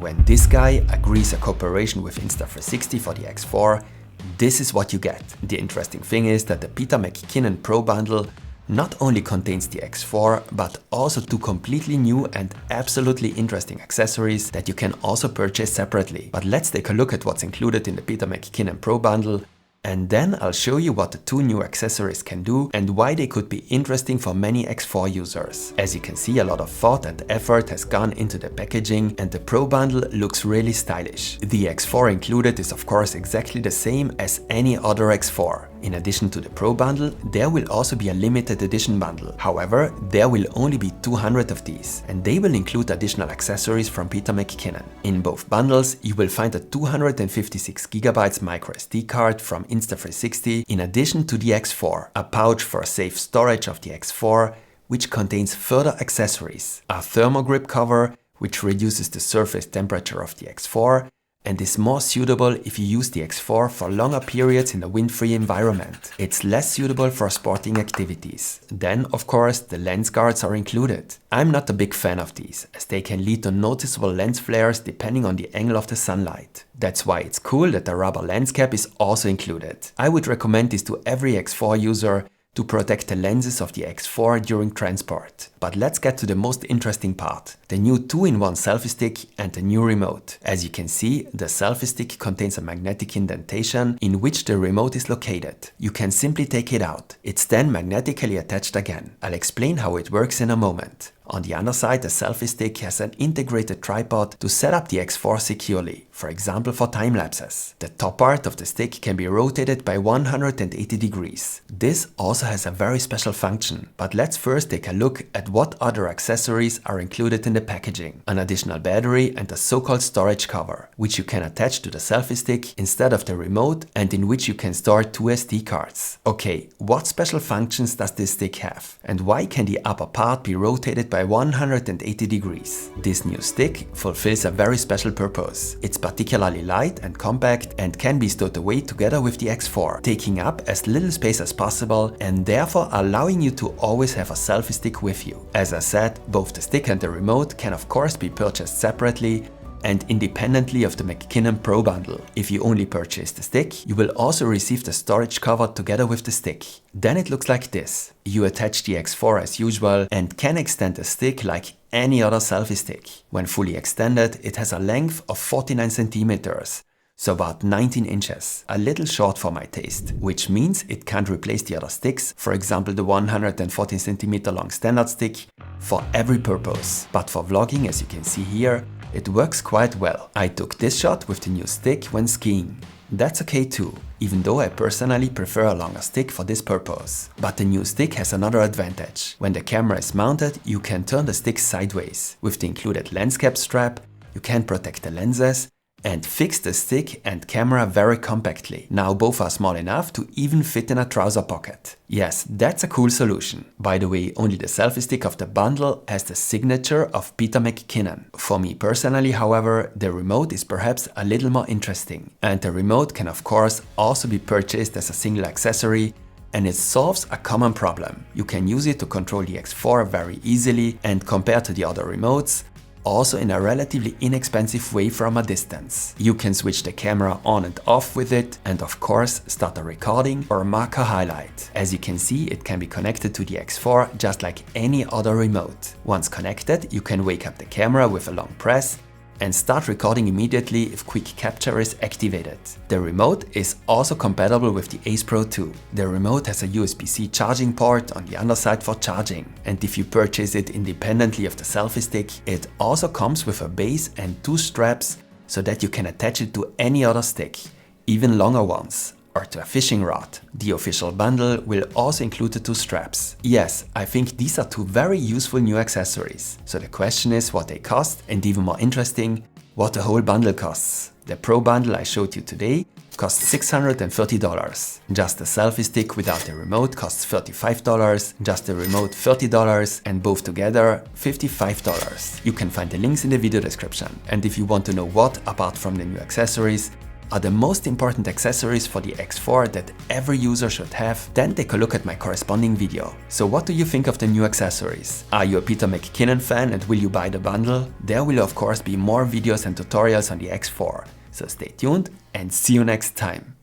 when this guy agrees a cooperation with Insta360 for the X4, this is what you get. The interesting thing is that the Peter McKinnon Pro bundle not only contains the X4, but also two completely new and absolutely interesting accessories that you can also purchase separately. But let's take a look at what's included in the Peter McKinnon Pro bundle, and then I'll show you what the two new accessories can do and why they could be interesting for many X4 users. As you can see, a lot of thought and effort has gone into the packaging, and the Pro bundle looks really stylish. The X4 included is of course exactly the same as any other X4. In addition to the Pro bundle, there will also be a limited edition bundle. However, there will only be 200 of these, and they will include additional accessories from Peter McKinnon. In both bundles, you will find a 256GB microSD card from Insta360 in addition to the X4, a pouch for safe storage of the X4, which contains further accessories, a thermogrip cover, which reduces the surface temperature of the X4, and is more suitable if you use the X4 for longer periods in a wind-free environment. It's less suitable for sporting activities. Then, of course, the lens guards are included. I'm not a big fan of these, as they can lead to noticeable lens flares depending on the angle of the sunlight. That's why it's cool that the rubber lens cap is also included. I would recommend this to every X4 user to protect the lenses of the X4 during transport. But let's get to the most interesting part, the new 2-in-1 selfie stick and the new remote. As you can see, the selfie stick contains a magnetic indentation in which the remote is located. You can simply take it out. It's then magnetically attached again. I'll explain how it works in a moment. On the underside, the selfie stick has an integrated tripod to set up the X4 securely, for example for time lapses. The top part of the stick can be rotated by 180 degrees. This also has a very special function, but let's first take a look at what other accessories are included in the packaging. An additional battery and a so-called storage cover, which you can attach to the selfie stick instead of the remote and in which you can store 2 SD cards. Okay, what special functions does this stick have? And why can the upper part be rotated by 180 degrees? This new stick fulfills a very special purpose. It's particularly light and compact and can be stowed away together with the X4, taking up as little space as possible and therefore allowing you to always have a selfie stick with you. As I said, both the stick and the remote can of course be purchased separately and independently of the McKinnon Pro bundle. If you only purchase the stick, you will also receive the storage cover together with the stick. Then it looks like this. You attach the X4 as usual and can extend the stick like any other selfie stick. When fully extended, it has a length of 49 centimeters, so about 19 inches, a little short for my taste, which means it can't replace the other sticks, for example the 114 centimeter long standard stick, for every purpose. But for vlogging, as you can see here, it works quite well. I took this shot with the new stick when skiing. That's okay too, even though I personally prefer a longer stick for this purpose. But the new stick has another advantage. When the camera is mounted, you can turn the stick sideways. With the included lens cap strap, you can protect the lenses and fix the stick and camera very compactly. Now both are small enough to even fit in a trouser pocket. Yes, that's a cool solution. By the way, only the selfie stick of the bundle has the signature of Peter McKinnon. For me personally, however, the remote is perhaps a little more interesting. And the remote can of course also be purchased as a single accessory, and it solves a common problem. You can use it to control the X4 very easily and compared to the other remotes, also in a relatively inexpensive way from a distance. You can switch the camera on and off with it and of course start a recording or mark a highlight. As you can see, it can be connected to the X4 just like any other remote. Once connected, you can wake up the camera with a long press and start recording immediately if quick capture is activated. The remote is also compatible with the Ace Pro 2. The remote has a USB-C charging port on the underside for charging, and if you purchase it independently of the selfie stick, it also comes with a base and 2 straps so that you can attach it to any other stick, even longer ones, or to a fishing rod. The official bundle will also include the 2 straps. Yes, I think these are 2 very useful new accessories. So the question is what they cost, and even more interesting, what the whole bundle costs. The Pro bundle I showed you today costs $630. Just the selfie stick without the remote costs $35, just the remote $30, and both together $55. You can find the links in the video description. And if you want to know what, apart from the new accessories, are the most important accessories for the X4 that every user should have, then take a look at my corresponding video. So what do you think of the new accessories? Are you a Peter McKinnon fan and will you buy the bundle? There will of course be more videos and tutorials on the X4. So stay tuned and see you next time.